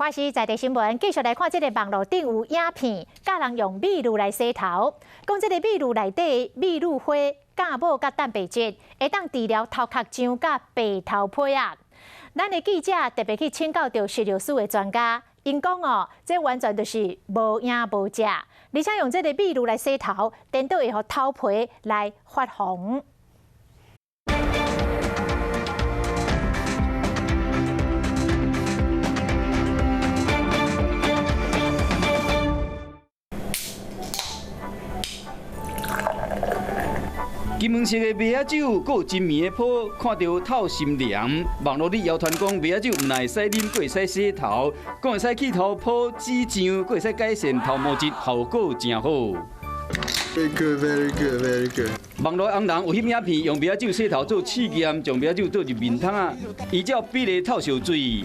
关系在地新闻，继续来看这个网络顶有影片，教人用美露来洗头。讲这个美露内底美露花、酵母甲蛋白质，会当治疗头壳痒甲白头皮啊。咱的记者特别去请教到食药署的专家，因讲哦，这完全就是无影无食，而且用这个美露来洗头，颠倒会让头皮来发红。 金黄色的麦仔酒，还有真绵的泡，看到透心凉。网络里谣传讲麦仔酒唔会使啉，佫会使洗头，佫会使去头泡指酱，佫会使改善头毛质，效果真好。Very good, very good, very good。网络红人有翕影片，用麦仔酒洗头做试验，将麦仔酒倒入面桶啊，依照比例透烧水。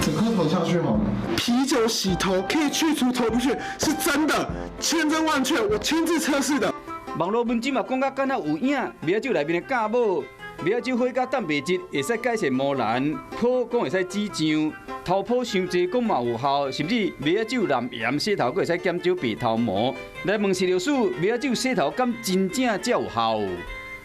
整颗投下去好了。啤酒洗头可以去除头皮屑，是真的，千真万确，我亲自测试的。 网络文章嘛讲甲敢若有影，麦仔酒内面的酵母、麦仔酒花甲蛋白质会使改善毛囊，泡讲会使止痒，头泡伤济讲嘛有效，甚至麦仔酒蓝盐洗头，佫会使减少白头毛。来问食药署，麦仔酒洗头敢真正才有效？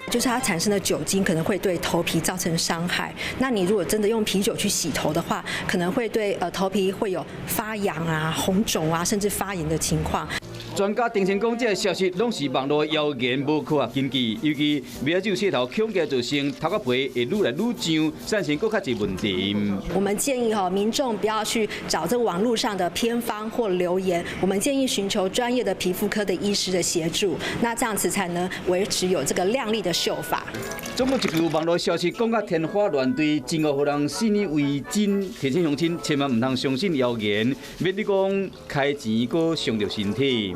就是它产生的酒精可能会对头皮造成伤害。那你如果真的用啤酒去洗头的话，可能会对头皮会有发痒啊、红肿啊，甚至发炎的情况。 专家定称讲，这消息拢是网络谣言，无科学根据。尤其麦仔酒洗头，恐加造成头壳皮会愈来愈痒，产生更较侪问题。我们建议民众不要去找这个网络上的偏方或留言，我们建议寻求专业的皮肤科的医师的协助，那这样子才能维持有这个亮丽的秀发。总有一句网络消息讲甲天花乱坠，真互人信以为真。提醒乡亲千万唔通相信谣言，免你讲开钱，搁伤着身体。